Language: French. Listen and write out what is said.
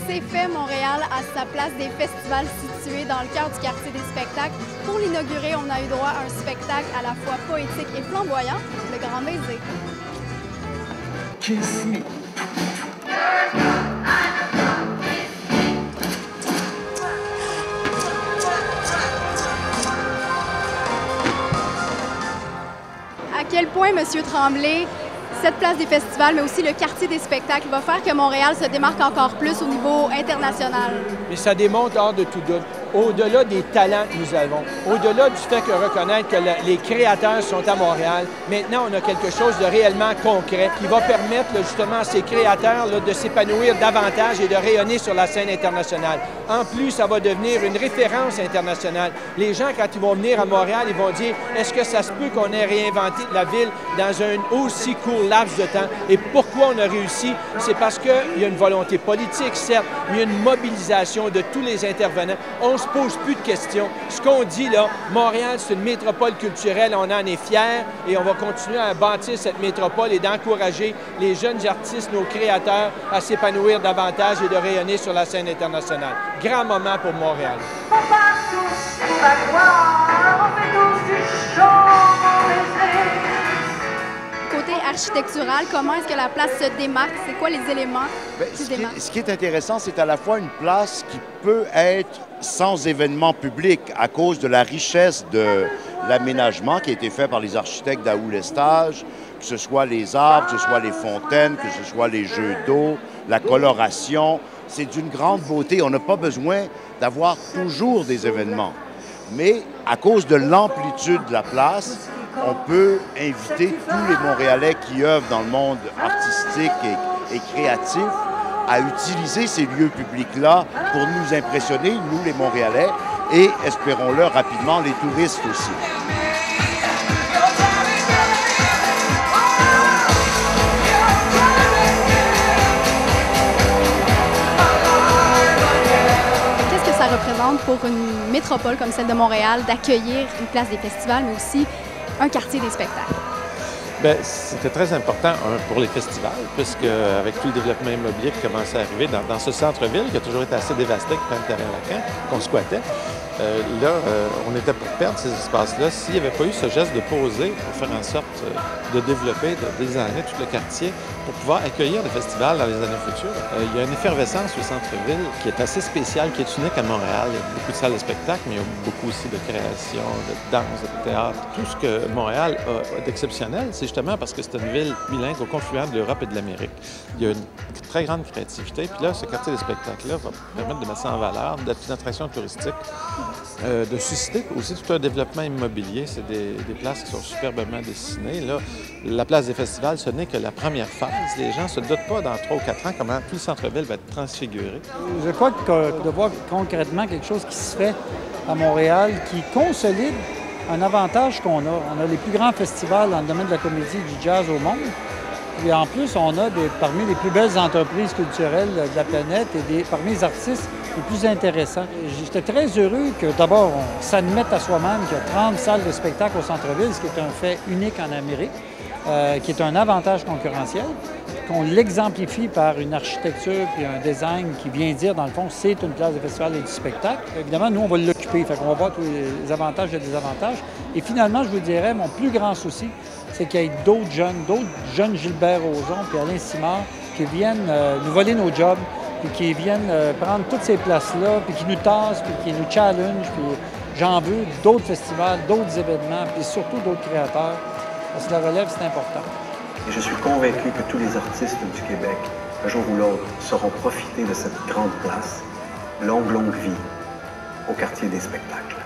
c'est fait, Montréal a sa place des festivals située dans le cœur du quartier des spectacles. Pour l'inaugurer, on a eu droit à un spectacle à la fois poétique et flamboyant, le Grand Baiser. Kiss me. À quel point, M. Tremblay, cette place des festivals, mais aussi le quartier des spectacles, va faire que Montréal se démarque encore plus au niveau international? Mais ça démontre hors de tout doute, au-delà des talents que nous avons, au-delà du fait que reconnaître que les créateurs sont à Montréal, maintenant on a quelque chose de réellement concret qui va permettre justement à ces créateurs de s'épanouir davantage et de rayonner sur la scène internationale. En plus, ça va devenir une référence internationale. Les gens, quand ils vont venir à Montréal, ils vont dire « Est-ce que ça se peut qu'on ait réinventé la ville dans un aussi court laps de temps? » Et pourquoi on a réussi? C'est parce qu'il y a une volonté politique, certes, mais il y a une mobilisation de tous les intervenants. On se pose plus de questions. Ce qu'on dit là, Montréal, c'est une métropole culturelle, on en est fiers et on va continuer à bâtir cette métropole et d'encourager les jeunes artistes, nos créateurs, à s'épanouir davantage et de rayonner sur la scène internationale. Grand moment pour Montréal. On part tous pour la gloire, on fait tous du chant dans les airs. Côté architectural, comment est-ce que la place se démarque? C'est quoi les éléments qui se démarquent? Ce qui est intéressant, c'est à la fois une place qui peut être sans événement public à cause de la richesse de l'aménagement qui a été fait par les architectes d'Août Lestage, que ce soit les arbres, que ce soit les fontaines, que ce soit les jeux d'eau, la coloration. C'est d'une grande beauté. On n'a pas besoin d'avoir toujours des événements. Mais à cause de l'amplitude de la place, on peut inviter tous les Montréalais qui œuvrent dans le monde artistique et créatif à utiliser ces lieux publics-là pour nous impressionner, nous les Montréalais, et espérons-le rapidement, les touristes aussi. Qu'est-ce que ça représente pour une métropole comme celle de Montréal d'accueillir une place des festivals, mais aussi un quartier des spectacles? Bien, c'était très important pour les festivals, puisque avec tout le développement immobilier qui commençait à arriver dans ce centre-ville, qui a toujours été assez dévasté, comme le terrain vacant, qu'on squattait, on était pour perdre ces espaces-là s'il n'y avait pas eu ce geste de poser pour faire en sorte de développer, de designer tout le quartier pour pouvoir accueillir des festivals dans les années futures. Il y a une effervescence au centre-ville qui est assez spéciale, qui est unique à Montréal. Il y a beaucoup de salles de spectacle, mais il y a beaucoup aussi de création, de danse, de théâtre. Tout ce que Montréal a d'exceptionnel, c'est justement parce que c'est une ville bilingue au confluent de l'Europe et de l'Amérique. Il y a une très grande créativité. Puis là, ce quartier des spectacles-là va permettre de mettre ça en valeur, d'être une attraction touristique, de susciter aussi tout un développement immobilier. C'est des places qui sont superbement dessinées. Là, la place des festivals, ce n'est que la première phase. Les gens ne se doutent pas dans 3 ou 4 ans comment tout le centre-ville va être transfiguré. Je crois que de voir concrètement quelque chose qui se fait à Montréal, qui consolide un avantage qu'on a. On a les plus grands festivals dans le domaine de la comédie et du jazz au monde. Et en plus, on a parmi les plus belles entreprises culturelles de la planète et parmi les artistes les plus intéressants. J'étais très heureux que d'abord on s'admette à soi-même qu'il y a 30 salles de spectacle au centre-ville, ce qui est un fait unique en Amérique, qui est un avantage concurrentiel, qu'on l'exemplifie par une architecture et un design qui vient dire, dans le fond, c'est une place de festival et du spectacle. Évidemment, nous, on va l'occuper, fait qu'on va voir tous les avantages et les désavantages. Et finalement, je vous dirais, mon plus grand souci, c'est qu'il y ait d'autres jeunes Gilbert Rozon puis Alain Simard, qui viennent nous voler nos jobs, puis qui viennent prendre toutes ces places-là, puis qui nous tassent, puis qui nous challenge, puis j'en veux d'autres festivals, d'autres événements, puis surtout d'autres créateurs, parce que la relève, c'est important. Et je suis convaincu que tous les artistes du Québec, un jour ou l'autre, sauront profiter de cette grande place. Longue vie au quartier des spectacles.